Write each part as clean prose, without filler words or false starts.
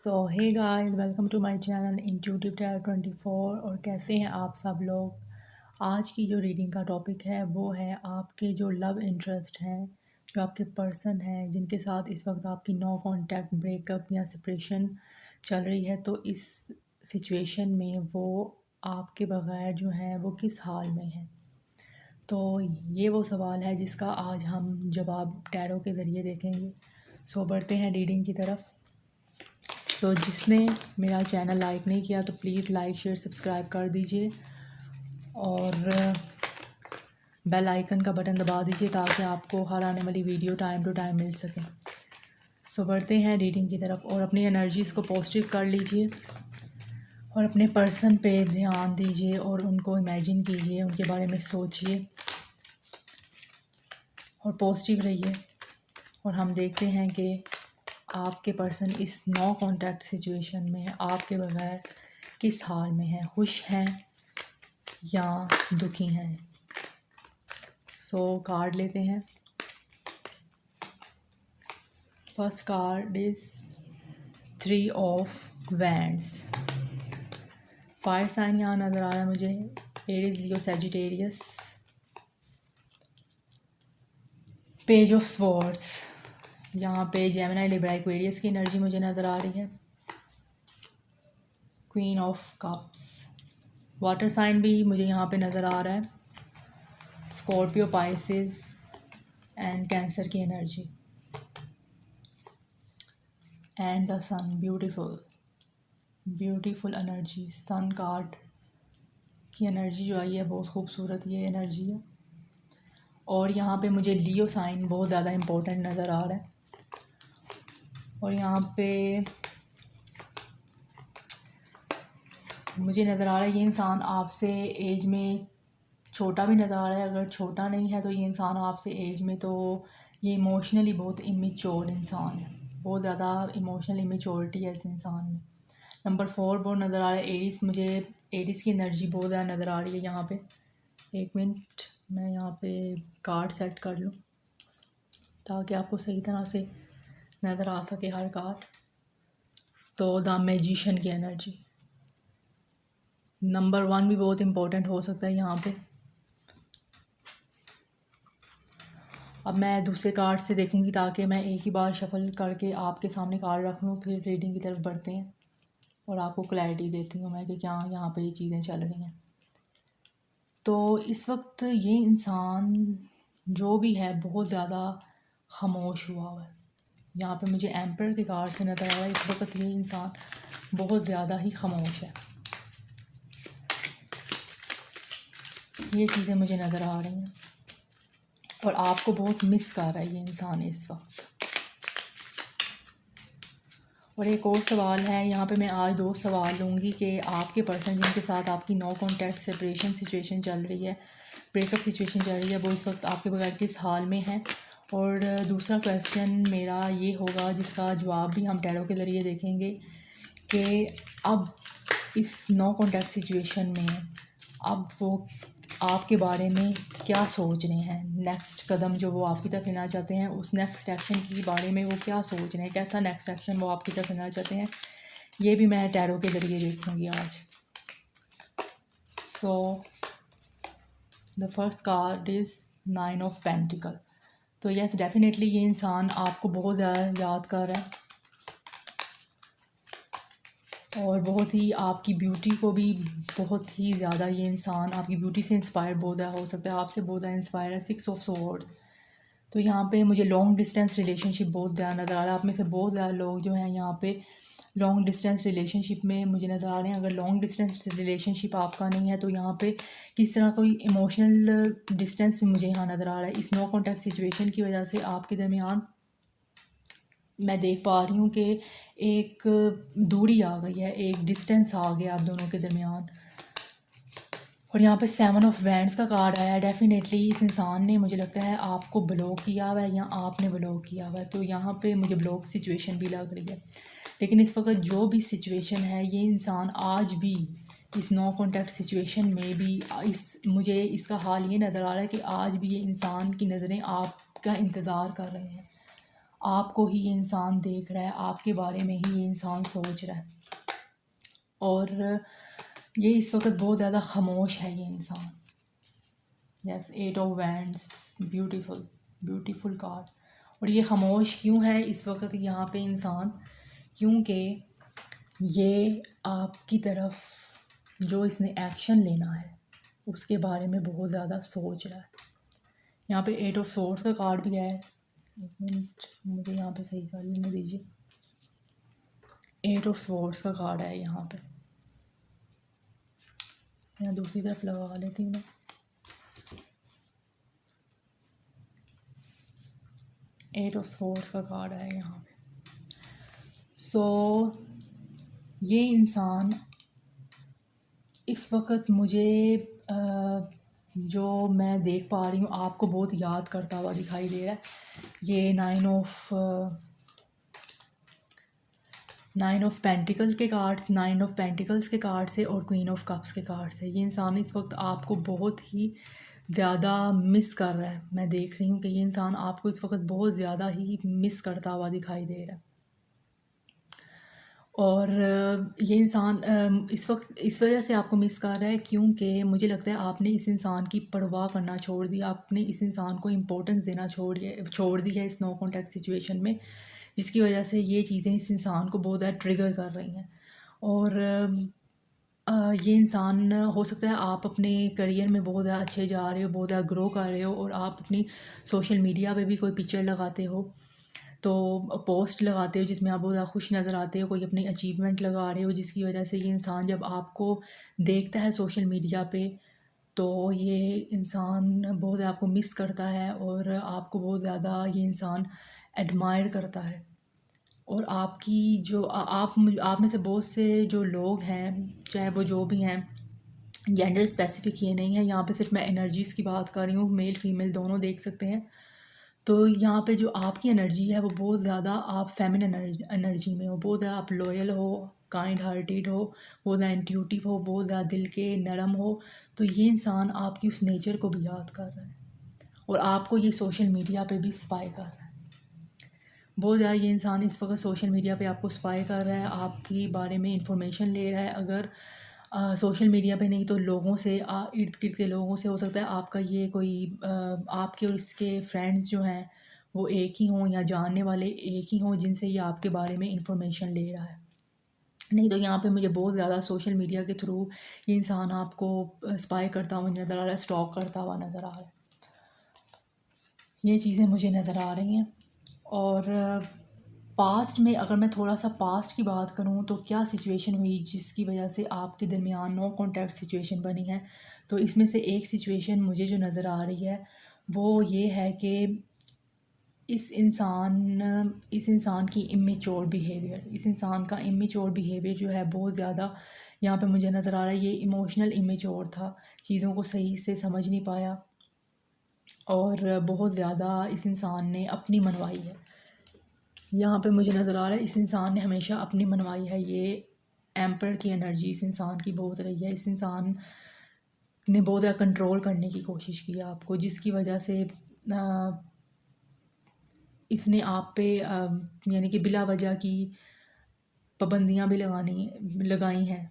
So hey guys, welcome to my channel intuitive tarot 24। और कैसे हैं आप सब लोग। आज की जो रीडिंग का टॉपिक है वो है आपके जो लव इंटरेस्ट हैं, जो आपके पर्सन हैं जिनके साथ इस वक्त आपकी नो कांटेक्ट, ब्रेकअप या सेपरेशन चल रही है। तो इस सिचुएशन में वो आपके बगैर जो है वो किस हाल में है। तो ये वो सवाल है जिसका आज हम जवाब टैरो के ज़रिए देखेंगे। सो बढ़ते हैं रीडिंग की तरफ। तो जिसने मेरा चैनल लाइक नहीं किया तो प्लीज़ लाइक शेयर सब्सक्राइब कर दीजिए और बेल आइकन का बटन दबा दीजिए ताकि आपको हर आने वाली वीडियो टाइम टू टाइम मिल सके। सो बढ़ते हैं रीडिंग की तरफ और अपनी एनर्जीज़ को पॉजिटिव कर लीजिए और अपने पर्सन पे ध्यान दीजिए और उनको इमेजिन कीजिए, उनके बारे में सोचिए और पॉजिटिव रहिए। और हम देखते हैं कि आपके पर्सन इस नो कांटेक्ट सिचुएशन में आपके बगैर किस हाल में है, खुश हैं या दुखी हैं। सो कार्ड लेते हैं। First card is 3 of wands. Fire sign यहाँ नज़र आ रहा है मुझे, Aries, Leo, Sagittarius. Page of swords, यहाँ पे जेमिनी, लिब्रा, एक्वेरियस की एनर्जी मुझे नज़र आ रही है। Queen of cups, water sign भी मुझे यहाँ पे नज़र आ रहा है। स्कॉर्पियो, पाइसेस एंड कैंसर की energy and the sun. Beautiful energy. Sun card की एनर्जी जो आई है बहुत खूबसूरत ये एनर्जी है। और यहाँ पे मुझे लियो साइन बहुत ज़्यादा इम्पोर्टेंट नज़र आ रहा है। और यहाँ पे मुझे नज़र आ रहा है ये इंसान आपसे एज में छोटा भी नज़र आ रहा है। अगर छोटा नहीं है तो ये इंसान आपसे एज में, तो ये इमोशनली बहुत इमेच्योर इंसान है, बहुत ज़्यादा इमोशनल इमेच्योरिटी है इस इंसान में। नंबर 4 बहुत नज़र आ रहा है। एरीज, मुझे एरीज की एनर्जी बहुत ज़्यादा नज़र आ रही है यहाँ पे। एक मिनट, मैं यहाँ पे कार्ड सेट कर लूँ ताकि आपको सही तरह से नज़र आ सके हर कार्ड। तो द मैजिशियन की एनर्जी। नंबर 1 भी बहुत इम्पोर्टेंट हो सकता है यहाँ पे। अब मैं दूसरे कार्ड से देखूंगी ताकि मैं एक ही बार शफल करके आपके सामने कार्ड रख लूँ, फिर रीडिंग की तरफ बढ़ते हैं और आपको क्लैरिटी देती हूँ मैं कि क्या यहाँ पे ये चीज़ें चल रही हैं। तो इस वक्त ये इंसान जो भी है बहुत ज़्यादा खामोश हुआ है। यहाँ पे मुझे एम्पर के कार्ड से नज़र आ रहा है इस वक्त ये इंसान बहुत ज़्यादा ही खामोश है। ये चीज़ें मुझे नज़र आ रही हैं और आपको बहुत मिस कर रहा है ये इंसान इस वक्त। और एक और सवाल है यहाँ पे, मैं आज 2 सवाल लूँगी कि आपके पर्सन जिनके साथ आपकी नो कॉन्टैक्ट सेपरेशन सिचुएशन चल रही है, ब्रेकअप सिचुएशन चल रही है, वो इस वक्त आपके बगैर किस हाल में है। और दूसरा क्वेश्चन मेरा ये होगा जिसका जवाब भी हम टैरो के ज़रिए देखेंगे कि अब इस नो कॉन्टैक्ट सिचुएशन में अब वो आपके बारे में क्या सोच रहे हैं। नेक्स्ट कदम जो वो आपकी तरफ लेना चाहते हैं, उस नेक्स्ट एक्शन के बारे में वो क्या सोच रहे हैं, कैसा नेक्स्ट एक्शन वो आपकी तरफ लेना चाहते हैं, ये भी मैं टैरो के ज़रिए देखूँगी आज। So the first card is 9 of pentacle. तो यस, डेफिनेटली ये इंसान आपको बहुत ज़्यादा याद कर रहा है और बहुत ही आपकी ब्यूटी को भी बहुत ही ज़्यादा, ये इंसान आपकी ब्यूटी से इंस्पायर बहुत ज़्यादा हो सकता है, आपसे बहुत ज़्यादा इंस्पायर है। 6 ऑफ स्वॉर्ड। तो यहाँ पे मुझे लॉन्ग डिस्टेंस रिलेशनशिप बहुत ज़्यादा नज़र आ रहा है। आप में से बहुत ज़्यादा लोग जो हैं यहाँ पे लॉन्ग डिस्टेंस रिलेशनशिप में मुझे नज़र आ रहे हैं। अगर लॉन्ग डिस्टेंस रिलेशनशिप आपका नहीं है तो यहाँ पे किस तरह कोई इमोशनल डिस्टेंस मुझे यहाँ नज़र आ रहा है। इस नो कॉन्टैक्ट सिचुएशन की वजह से आपके दरमियान मैं देख पा रही हूँ कि एक दूरी आ गई है, एक डिस्टेंस आ गया आप दोनों के दरमियान। और यहाँ पे 7 ऑफ वैंड्स का कार्ड आया है। डेफिनेटली इस इंसान ने, मुझे लगता है, आपको ब्लॉक किया हुआ है या आपने ब्लॉक किया हुआ है। तो यहाँ पे मुझे ब्लॉक सिचुएशन भी लग रही है। लेकिन इस वक्त जो भी सिचुएशन है, ये इंसान आज भी इस नो कॉन्टैक्ट सिचुएशन में भी मुझे इसका हाल ये नज़र आ रहा है कि आज भी ये इंसान की नज़रें आपका इंतज़ार कर रहे हैं, आपको ही ये इंसान देख रहा है, आपके बारे में ही ये इंसान सोच रहा है। और ये इस वक्त बहुत ज़्यादा खामोश है ये इंसान। Yes, 8 of wands, beautiful beautiful card. और ये खामोश क्यों है इस वक्त यहाँ पे इंसान? क्योंकि ये आपकी तरफ जो इसने एक्शन लेना है उसके बारे में बहुत ज़्यादा सोच रहा है। यहाँ पे 8 ऑफ सोर्ड्स का कार्ड भी है। एक मिनट, मुझे यहाँ पे सही कर लेने दीजिए। 8 ऑफ सोर्ड्स का कार्ड है यहाँ पे। यहाँ दूसरी तरफ लगा लेती हूँ मैं। 8 ऑफ सोर्ड्स का कार्ड है यहाँ पे। सो ये इंसान इस वक्त मुझे जो मैं देख पा रही हूँ आपको बहुत याद करता हुआ दिखाई दे रहा है। ये 9 ऑफ पेंटिकल के कार्ड्स, 9 ऑफ पेंटिकल्स के कार्ड से और क्वीन ऑफ कप्स के कार्ड से। ये इंसान इस वक्त आपको बहुत ही ज़्यादा मिस कर रहा है। मैं देख रही हूँ कि ये इंसान आपको इस वक्त बहुत ज़्यादा ही मिस करता हुआ दिखाई दे रहा है। और ये इंसान इस वजह से आपको मिस कर रहा है क्योंकि मुझे लगता है आपने इस इंसान की परवाह करना छोड़ दिया, आपने इस इंसान को इम्पोर्टेंस देना छोड़ दी है इस नो कॉन्टैक्ट सिचुएशन में, जिसकी वजह से ये चीज़ें इस इंसान को बहुत ज़्यादा ट्रिगर कर रही हैं। और ये इंसान हो सकता है आप अपने करियर में बहुत ज़्यादा अच्छे जा रहे हो, बहुत ज़्यादा ग्रो कर रहे हो और आप अपनी सोशल मीडिया पे भी कोई पिक्चर लगाते हो, तो पोस्ट लगाते हो जिसमें आप बहुत ज़्यादा खुश नज़र आते हो, कोई अपनी अचीवमेंट लगा रहे हो, जिसकी वजह से ये इंसान जब आपको देखता है सोशल मीडिया पे तो ये इंसान बहुत ज़्यादा आपको मिस करता है और आपको बहुत ज़्यादा ये इंसान एडमायर करता है। और आपकी जो आप में से बहुत से जो लोग हैं, चाहे वो जो भी हैं, जेंडर स्पेसिफिक ये नहीं है, यहाँ पे सिर्फ मैं एनर्जीज़ की बात कर रही हूँ, मेल फीमेल दोनों देख सकते हैं। तो यहाँ पे जो आपकी एनर्जी है वो बहुत ज़्यादा आप फेमिनिन एनर्जी में हो, बहुत ज़्यादा आप लॉयल हो, काइंड हार्टेड हो, बहुत ज़्यादा इंट्यूटिव हो, बहुत ज़्यादा दिल के नरम हो। तो ये इंसान आपकी उस नेचर को भी याद कर रहा है और आपको ये सोशल मीडिया पे भी स्पाई कर रहा है। बहुत ज़्यादा ये इंसान इस वक्त सोशल मीडिया पे आपको स्पाई कर रहा है, आपके बारे में इंफॉर्मेशन ले रहा है। अगर सोशल मीडिया पे नहीं तो लोगों से, इर्द गिर्द के लोगों से, हो सकता है आपका ये कोई आपके और इसके फ्रेंड्स जो हैं वो एक ही हों या जानने वाले एक ही हों जिनसे ये आपके बारे में इंफॉर्मेशन ले रहा है। नहीं तो यहाँ पे मुझे बहुत ज़्यादा सोशल मीडिया के थ्रू ये इंसान आपको स्पाई करता हुआ नज़र आ रहा है, स्टॉक करता हुआ नज़र आ रहा है। ये चीज़ें मुझे नज़र आ रही हैं। और पास्ट में अगर मैं थोड़ा सा पास्ट की बात करूँ तो क्या सिचुएशन हुई जिसकी वजह से आपके दरमियान नो कॉन्टैक्ट सिचुएशन बनी है, तो इसमें से एक सिचुएशन मुझे जो नज़र आ रही है वो ये है कि इस इंसान की इमेच्योर बिहेवियर, इस इंसान का इमेच्योर बिहेवियर जो है बहुत ज़्यादा यहाँ पे मुझे नज़र आ रहा है। ये इमोशनल इमेच्योर था, चीज़ों को सही से समझ नहीं पाया और बहुत ज़्यादा इस इंसान ने अपनी मनवाई है। यहाँ पे मुझे नज़र आ रहा है इस इंसान ने हमेशा अपनी मनवाई है। ये एम्पर की एनर्जी इस इंसान की बहुत रही है। इस इंसान ने बहुत ज़्यादा कंट्रोल करने की कोशिश की आपको, जिसकी वजह से इसने आप पे यानी कि बिला वजह की पाबंदियाँ भी लगाई हैं।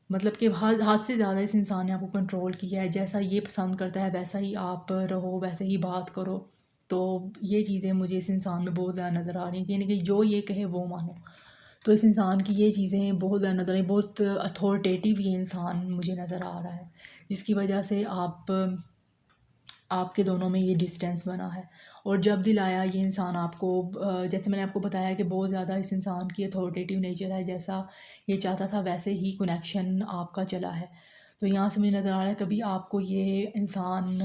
मतलब कि हद से ज़्यादा इस इंसान ने आपको कंट्रोल किया है। जैसा ये पसंद करता है वैसा ही आप रहो, वैसे ही बात करो। तो ये चीज़ें मुझे इस इंसान में बहुत ज़्यादा नज़र आ रही हैं, यानी कि जो ये कहे वो मानो। तो इस इंसान की ये चीज़ें बहुत ज़्यादा नज़र आ रही, बहुत अथॉरिटेटिव ये इंसान मुझे नज़र आ रहा है, जिसकी वजह से आपके दोनों में ये डिस्टेंस बना है। और जब दिल आया ये इंसान आपको जैसे मैंने आपको बताया कि बहुत ज़्यादा इस इंसान की अथॉरिटेटिव नेचर है, जैसा ये चाहता था वैसे ही कनेक्शन आपका चला है। तो यहाँ से मुझे नज़र आ रहा है कभी आपको ये इंसान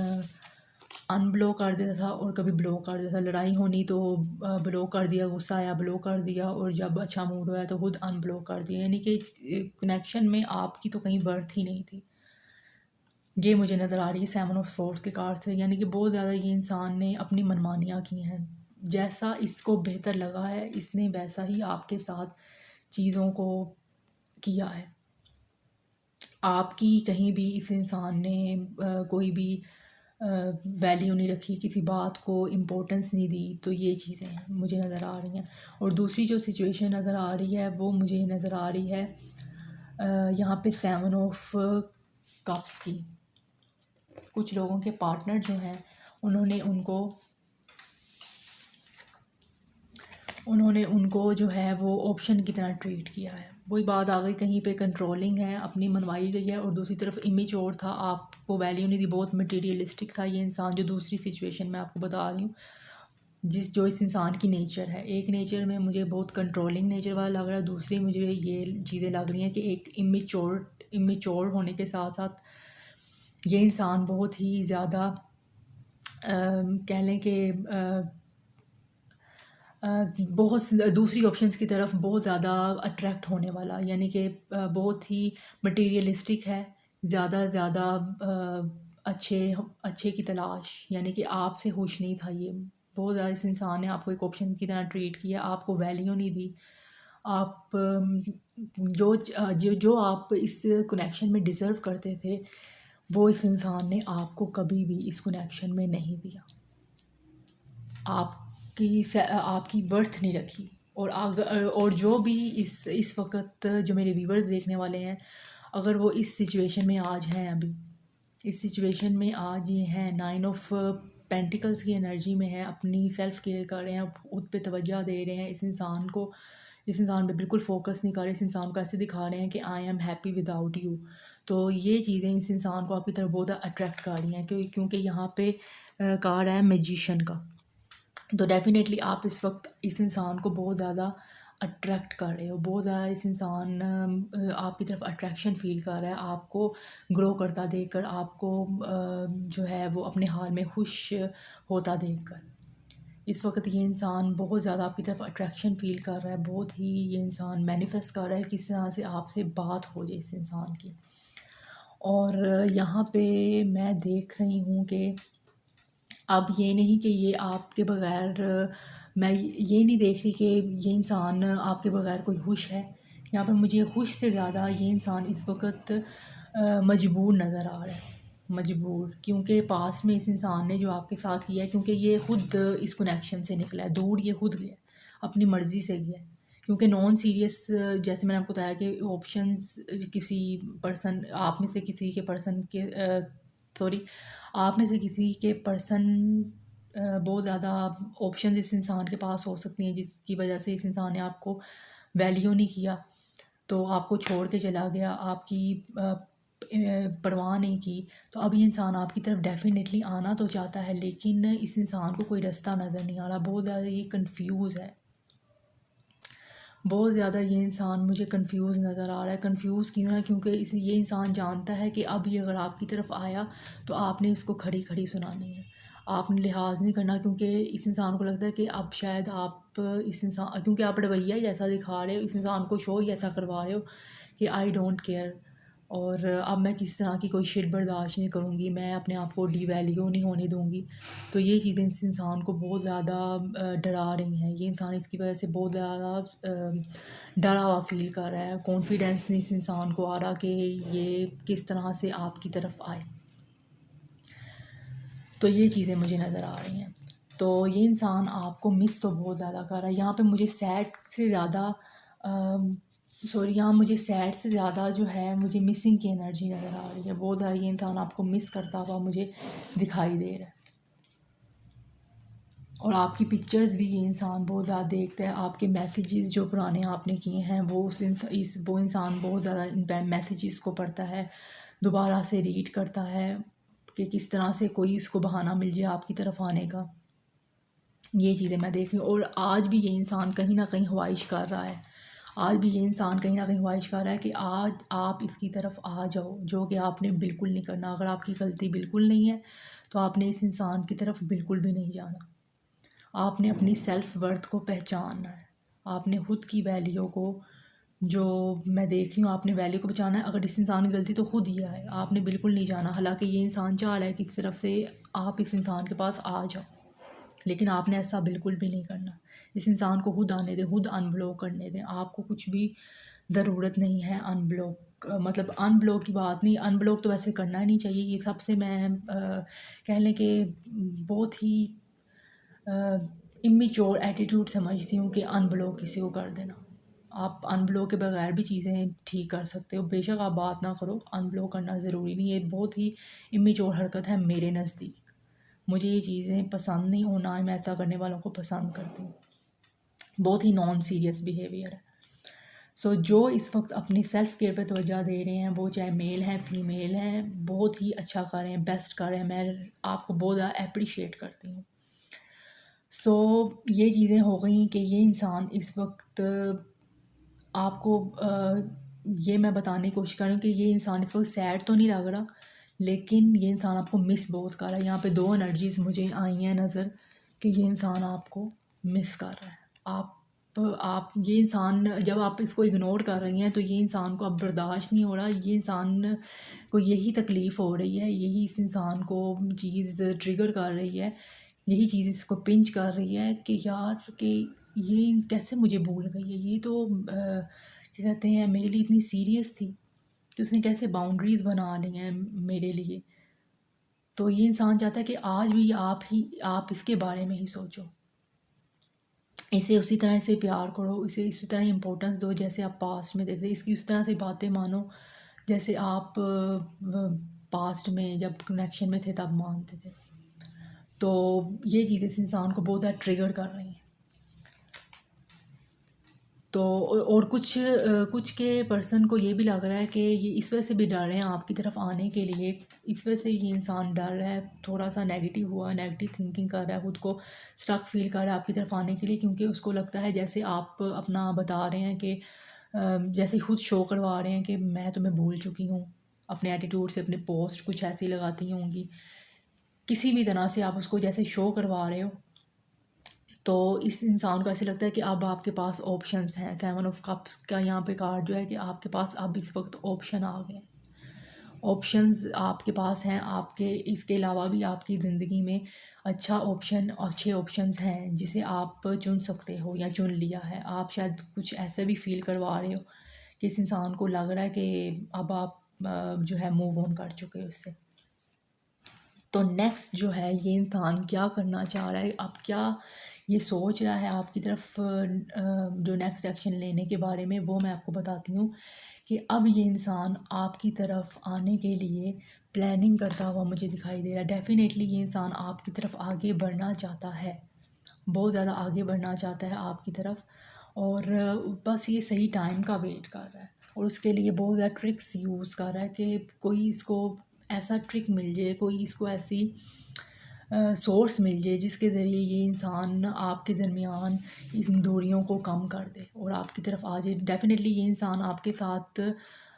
अनब्लॉक कर देता था और कभी ब्लॉक कर देता था। लड़ाई होनी तो ब्लॉक कर दिया, गुस्सा आया ब्लॉक कर दिया, और जब अच्छा मूड हुआ तो खुद अनब्लॉक कर दिया। यानी कि कनेक्शन में आपकी तो कहीं बर्थ ही नहीं थी। ये मुझे नज़र आ रही है 7 ऑफ सोर्ड्स के कार्ड से। यानी कि बहुत ज़्यादा ये इंसान ने अपनी मनमानियाँ की हैं, जैसा इसको बेहतर लगा है इसने वैसा ही आपके साथ चीज़ों को किया है। आपकी कहीं भी इस इंसान ने कोई भी वैल्यू नहीं रखी, किसी बात को इम्पोर्टेंस नहीं दी। तो ये चीज़ें मुझे नज़र आ रही हैं। और दूसरी जो सिचुएशन नज़र आ रही है वो मुझे नज़र आ रही है यहाँ पे 7 ऑफ कप्स की। कुछ लोगों के पार्टनर जो हैं उन्होंने उनको जो है वो ऑप्शन की तरह ट्रीट किया है। वही बात आ गई, कहीं पे कंट्रोलिंग है, अपनी मनवाई गई है, और दूसरी तरफ इमेच्योर था, आपको वैल्यू नहीं दी, बहुत मटेरियलिस्टिक था ये इंसान। जो दूसरी सिचुएशन मैं आपको बता रही हूँ, जो इस इंसान की नेचर है, एक नेचर में मुझे बहुत कंट्रोलिंग नेचर वाला लग रहा है, दूसरी मुझे ये चीज़ें लग रही हैं कि एक इमेच्योर होने के साथ साथ ये इंसान बहुत ही ज़्यादा कह लें कि बहुत दूसरी ऑप्शंस की तरफ बहुत ज़्यादा अट्रैक्ट होने वाला, यानी कि बहुत ही मटेरियलिस्टिक है, ज़्यादा अच्छे अच्छे की तलाश, यानी कि आपसे खुश नहीं था ये। बहुत ज़्यादा इस इंसान ने आपको एक ऑप्शन की तरह ट्रीट किया, आपको वैल्यू नहीं दी। आप जो आप इस कनेक्शन में डिज़र्व करते थे वो इस इंसान ने आपको कभी भी इस कनेक्शन में नहीं दिया। आपकी वर्थ नहीं रखी। और जो भी इस वक्त जो मेरे व्यूवर्स देखने वाले हैं, अगर वो इस सिचुएशन में आज हैं, अभी इस सिचुएशन में आज ये हैं, 9 ऑफ पेंटिकल्स की एनर्जी में है, अपनी सेल्फ केयर कर रहे हैं, खुद पे तवज्जो दे रहे हैं, इस इंसान पे बिल्कुल फोकस नहीं कर रहे, इस इंसान को ऐसे दिखा रहे हैं कि I am happy without you. तो ये चीज़ें इस इंसान को आपकी तरफ बहुत अट्रैक्ट कर रही हैं, क्योंकि यहाँ पे कहा रहा है मैजिशियन का। तो डेफ़िनेटली आप इस वक्त इस इंसान को बहुत ज़्यादा अट्रैक्ट कर रहे हो, बहुत ज़्यादा इस इंसान आपकी तरफ अट्रैक्शन फ़ील कर रहा है, आपको ग्रो करता देखकर, आपको जो है वो अपने हाल में खुश होता देखकर। इस वक्त ये इंसान बहुत ज़्यादा आपकी तरफ अट्रैक्शन फ़ील कर रहा है, बहुत ही ये इंसान मैनिफेस्ट कर रहा है किस तरह से आपसे बात हो जाए इस इंसान की। और यहाँ पे मैं देख रही हूँ कि अब ये नहीं कि ये आपके बग़ैर, मैं ये नहीं देख रही कि ये इंसान आपके बग़ैर कोई खुश है। यहाँ पर मुझे खुश से ज़्यादा ये इंसान इस वक्त मजबूर नज़र आ रहा है, मजबूर, क्योंकि पास में इस इंसान ने जो आपके साथ किया है, क्योंकि ये खुद इस कनेक्शन से निकला है, दूर ये खुद गया, अपनी मर्ज़ी से गया है। क्योंकि नॉन सीरियस, जैसे मैंने आपको बताया कि ऑप्शंस किसी पर्सन, आप में से किसी के पर्सन के सॉरी आप में से किसी के पर्सन बहुत ज़्यादा ऑप्शन इस इंसान के पास हो सकती हैं, जिसकी वजह से इस इंसान ने आपको वैल्यू नहीं किया, तो आपको छोड़ के चला गया, आपकी परवाह नहीं की। तो अब ये इंसान आपकी तरफ डेफिनेटली आना तो चाहता है, लेकिन इस इंसान को कोई रास्ता नज़र नहीं आ रहा, बहुत ज़्यादा ये कंफ्यूज है, बहुत ज़्यादा ये इंसान मुझे कंफ्यूज नज़र आ रहा है। कंफ्यूज क्यों है? क्योंकि ये इंसान जानता है कि अब ये अगर आपकी तरफ आया तो आपने इसको खड़ी खड़ी सुनानी है, आपने लिहाज नहीं करना, क्योंकि इस इंसान को लगता है कि अब शायद आप इस इंसान, क्योंकि आप रवैया ही ऐसा दिखा रहे हो, इस इंसान को शो ही ऐसा करवा रहे हो कि आई डोंट केयर, और अब मैं किसी तरह की कोई शिट बर्दाश्त नहीं करूँगी, मैं अपने आप को डिवैल्यू नहीं होने दूँगी। तो ये चीज़ें इस इंसान को बहुत ज़्यादा डरा रही हैं। ये इंसान इसकी वजह से बहुत ज़्यादा डरा हुआ फ़ील कर रहा है, कॉन्फिडेंस नहीं इस इंसान को आ रहा कि ये किस तरह से आपकी तरफ आए। तो ये चीज़ें मुझे नज़र आ रही हैं। तो ये इंसान आपको मिस तो बहुत ज़्यादा कर रहा है। यहाँ पे मुझे सैड से ज़्यादा यहाँ मुझे सैड से ज़्यादा जो है मुझे मिसिंग की एनर्जी नज़र आ रही है। बहुत ज़्यादा ये इंसान आपको मिस करता हुआ मुझे दिखाई दे रहा है, और आपकी पिक्चर्स भी ये इंसान बहुत ज़्यादा देखता है। आपके मैसेजेस जो पुराने आपने किए हैं वो वो इंसान बहुत ज़्यादा इन मैसेजेस को पढ़ता है, दोबारा से रीड करता है कि किस तरह से कोई इसको बहाना मिल जाए आपकी तरफ आने का। ये चीज़ें मैं देख रही हूँ। और आज भी ये इंसान कहीं ना कहीं ख्वाहिश कर रहा है, आज भी ये इंसान कहीं ना कहीं ख्वाहिश कर रहा है कि आज आप इसकी तरफ आ जाओ, जो कि आपने बिल्कुल नहीं करना। अगर आपकी गलती बिल्कुल नहीं है तो आपने इस इंसान की तरफ बिल्कुल भी नहीं जाना। आपने अपनी सेल्फ वर्थ को पहचानना है, आपने खुद की वैल्यू को, जो मैं देख रही हूँ, आपने वैल्यू को पहचाना है। अगर इस इंसान की गलती तो खुद ही है, आपने बिल्कुल नहीं जाना। हालांकि ये इंसान चाह रहा है कि किसी तरफ से आप इस इंसान के पास आ जाओ, लेकिन आपने ऐसा बिल्कुल भी नहीं करना। इस इंसान को खुद आने दें, खुद अनब्लॉक करने दें। आपको कुछ भी ज़रूरत नहीं है अनब्लॉक, मतलब अनब्लॉक की बात नहीं, अनब्लॉक तो वैसे करना ही नहीं चाहिए। ये सबसे मैं कह लें कि बहुत ही इमेच्योर एटीट्यूड समझती हूँ कि अनब्लॉक किसी को कर देना। आप अनब्लॉक के बगैर भी चीज़ें ठीक कर सकते हो, बेशक आप बात ना करो, अनब्लॉक करना ज़रूरी नहीं है। बहुत ही इमेच्योर हरकत है मेरे नज़दीक। मुझे ये चीज़ें पसंद नहीं, और ना ही मैं ऐसा करने वालों को पसंद करती हूँ। बहुत ही नॉन सीरियस बिहेवियर है। सो जो इस वक्त अपनी सेल्फ़ केयर पे तवज्जो दे रहे हैं, वो चाहे मेल हैं फ़ीमेल हैं, बहुत ही अच्छा कर रहे हैं, बेस्ट कर रहे हैं। मैं आपको बहुत ज़्यादा अप्रिशिएट करती हूँ। सो ये चीज़ें हो गई कि ये इंसान इस वक्त आपको ये मैं बताने की कोशिश कर रही हूँ कि ये इंसान इस वक्त सैड तो नहीं लग रहा, लेकिन ये इंसान आपको मिस बहुत कर रहा है। यहाँ पे दो एनर्जीज़ मुझे आई हैं नज़र कि ये इंसान आपको मिस कर रहा है। आप ये इंसान, जब आप इसको इग्नोर कर रही हैं तो ये इंसान को अब बर्दाश्त नहीं हो रहा। ये इंसान को यही तकलीफ़ हो रही है, यही इस इंसान को चीज़ ट्रिगर कर रही है, यही चीज़ इसको पिंच कर रही है कि यार कि ये कैसे मुझे भूल गई है। ये तो क्या कहते हैं, मेरे लिए इतनी सीरियस थी कि उसने कैसे बाउंड्रीज़ बना ली हैं मेरे लिए। तो ये इंसान चाहता है कि आज भी आप इसके बारे में ही सोचो, इसे उसी तरह से प्यार करो, इसे इसी तरह इम्पोर्टेंस दो जैसे आप पास्ट में देते, इसकी उस तरह से बातें मानो जैसे आप पास्ट में जब कनेक्शन में थे तब मानते थे। तो ये चीज़ें इस इंसान को बहुत ज़्यादा ट्रिगर कर रही हैं। तो और कुछ के पर्सन को ये भी लग रहा है कि ये इस वजह से भी डर रहे हैं आपकी तरफ आने के लिए, इस वजह से ये इंसान डर रहा है, थोड़ा सा नेगेटिव हुआ, नेगेटिव थिंकिंग कर रहा है, खुद को स्टक फील कर रहा है आपकी तरफ आने के लिए, क्योंकि उसको लगता है जैसे आप अपना बता रहे हैं कि जैसे खुद शो करवा रहे हैं कि मैं तुम्हें भूल चुकी हूँ। अपने एटीट्यूड से अपने पोस्ट कुछ ऐसी लगाती होंगी, किसी भी तरह से आप उसको जैसे शो करवा रहे हो। तो इस इंसान को ऐसे लगता है कि अब आपके पास ऑप्शंस हैं। 7 ऑफ कप्स का यहाँ पे कार्ड जो है कि आपके पास अब इस वक्त ऑप्शन आ गए, ऑप्शंस आपके पास हैं। आपके इसके अलावा भी आपकी ज़िंदगी में अच्छे ऑप्शंस हैं जिसे आप चुन सकते हो या चुन लिया है। आप शायद कुछ ऐसे भी फील करवा रहे हो कि इस इंसान को लग रहा है कि अब आप जो है मूव ऑन कर चुके हो उससे। तो नेक्स्ट जो है ये इंसान क्या करना चाह रहा है, अब क्या ये सोच रहा है आपकी तरफ, जो नेक्स्ट एक्शन लेने के बारे में, वो मैं आपको बताती हूँ कि अब ये इंसान आपकी तरफ आने के लिए प्लानिंग करता हुआ मुझे दिखाई दे रहा है। डेफिनेटली ये इंसान आपकी तरफ आगे बढ़ना चाहता है, बहुत ज़्यादा आगे बढ़ना चाहता है आपकी तरफ, और बस ये सही टाइम का वेट कर रहा है, और उसके लिए बहुत ज़्यादा ट्रिक्स यूज़ कर रहा है कि कोई इसको ऐसा ट्रिक मिल जाए, कोई इसको ऐसी सोर्स मिल जाए जिसके ज़रिए ये इंसान आपके दरमियान इन दूरियों को कम कर दे और आपकी तरफ आ जाए। डेफिनेटली ये इंसान आपके साथ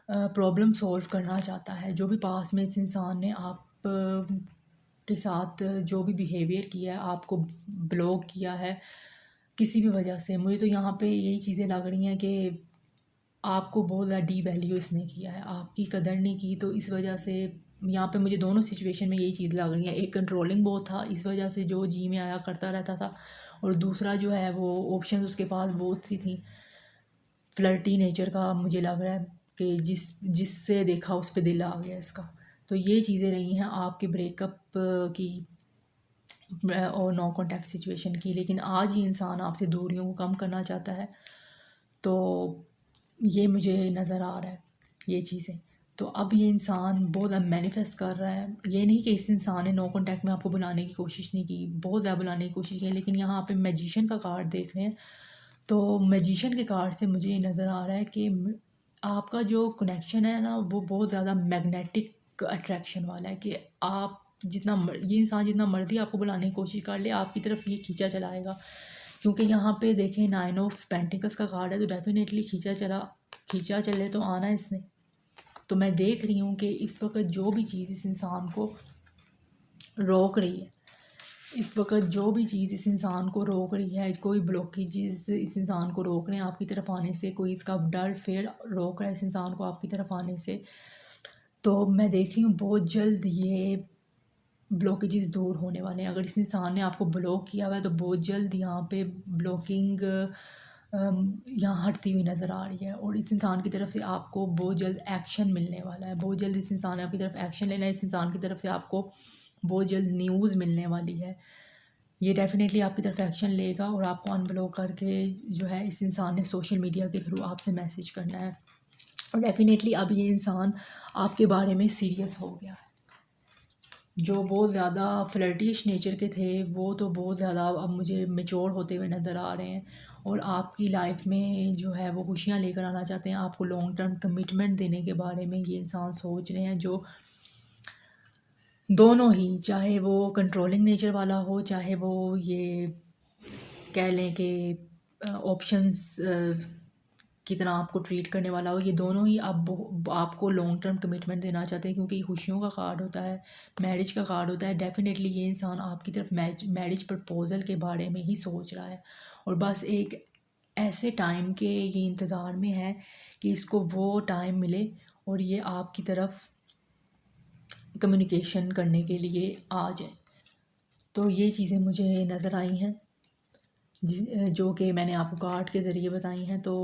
प्रॉब्लम सॉल्व करना चाहता है। जो भी पास में इस इंसान ने आप के साथ जो भी बिहेवियर किया है, आपको ब्लॉक किया है किसी भी वजह से, मुझे तो यहाँ पे यही चीज़ें लग रही हैं कि आपको बहुत ज़्यादा डी वैल्यू इसने किया है, आपकी कदर नहीं की। तो इस वजह से यहाँ पे मुझे दोनों सिचुएशन में यही चीज़ लग रही है। एक कंट्रोलिंग बहुत था, इस वजह से जो जी में आया करता रहता था, और दूसरा जो है वो ऑप्शन उसके पास बहुत सी थी। फ्लर्टी नेचर का मुझे लग रहा है कि जिससे देखा उस पर दिल आ गया इसका। तो ये चीज़ें रही हैं आपके ब्रेकअप की और नो कॉन्टैक्ट सिचुएशन की। लेकिन आज ये इंसान आपसे दूरियों को कम करना चाहता है, तो ये मुझे नज़र आ रहा है ये चीज़ें। तो अब ये इंसान बहुत ज़्यादा मैनिफेस्ट कर रहा है। ये नहीं कि इस इंसान ने नो कॉन्टैक्ट में आपको बुलाने की कोशिश नहीं की, बहुत ज़्यादा बुलाने की कोशिश की, लेकिन यहाँ पे मैजिशियन का कार्ड देख रहे हैं। तो मैजिशियन के कार्ड से मुझे ये नज़र आ रहा है कि आपका जो कनेक्शन है ना, वो बहुत ज़्यादा मैग्नेटिक अट्रैक्शन वाला है कि आप ये इंसान जितना मर्ज़ी आपको बुलाने की कोशिश कर ले, आपकी तरफ ये खींचा चलाएगा। क्योंकि यहाँ पे देखें 9 ऑफ पेंटिकल्स का कार्ड है, तो डेफिनेटली खींचा चले तो आना इसने। तो मैं देख रही हूँ कि इस वक्त जो भी चीज़ इस इंसान को रोक रही है, इस वक्त जो भी चीज़ इस इंसान को रोक रही है, कोई ब्लॉकेजेस इस इंसान को रोक रहे हैं आपकी तरफ आने से, कोई इसका डर फेर रोक रहा है इस इंसान को आपकी तरफ आने से, तो मैं देख रही हूँ बहुत जल्द ये ब्लॉकेजेस दूर होने वाले हैं। अगर इस इंसान ने आपको ब्लॉक किया हुआ है तो बहुत जल्द यहाँ पे ब्लॉकिंग यहाँ हटती हुई नज़र आ रही है, और इस इंसान की तरफ से आपको बहुत जल्द एक्शन मिलने वाला है। बहुत जल्द इस इंसान ने आपकी तरफ एक्शन लेना है। इस इंसान की तरफ से आपको बहुत जल्द न्यूज़ मिलने वाली है। ये डेफ़िनेटली आपकी तरफ एक्शन लेगा, और आपको अनब्लॉक करके जो है इस इंसान ने सोशल मीडिया के थ्रू आपसे मैसेज करना है। और डेफ़िनेटली अब ये इंसान आपके बारे में सीरियस हो गया है। जो बहुत ज़्यादा फ्लर्टिश नेचर के थे वो तो बहुत ज़्यादा अब मुझे मैच्योर होते हुए नज़र आ रहे हैं, और आपकी लाइफ में जो है वो खुशियाँ लेकर आना चाहते हैं। आपको लॉन्ग टर्म कमिटमेंट देने के बारे में ये इंसान सोच रहे हैं, जो दोनों ही, चाहे वो कंट्रोलिंग नेचर वाला हो, चाहे वो ये कह लें कि ऑप्शंस की तरह आपको ट्रीट करने वाला हो, ये दोनों ही अब आपको लॉन्ग टर्म कमिटमेंट देना चाहते हैं, क्योंकि खुशियों का कार्ड होता है, मैरिज का कार्ड होता है। डेफिनेटली ये इंसान आपकी तरफ मैरिज प्रपोज़ल के बारे में ही सोच रहा है, और बस एक ऐसे टाइम के ये इंतज़ार में है कि इसको वो टाइम मिले और ये आपकी तरफ कम्युनिकेशन करने के लिए आ जाए। तो ये चीज़ें मुझे नज़र आई हैं, जो कि मैंने आपको कार्ड के ज़रिए बताई हैं। तो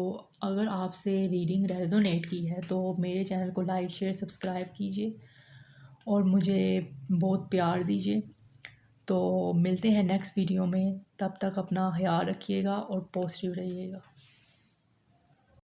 अगर आपसे रीडिंग रेजोनेट की है तो मेरे चैनल को लाइक शेयर सब्सक्राइब कीजिए और मुझे बहुत प्यार दीजिए। तो मिलते हैं नेक्स्ट वीडियो में, तब तक अपना ख्याल रखिएगा और पॉजिटिव रहिएगा।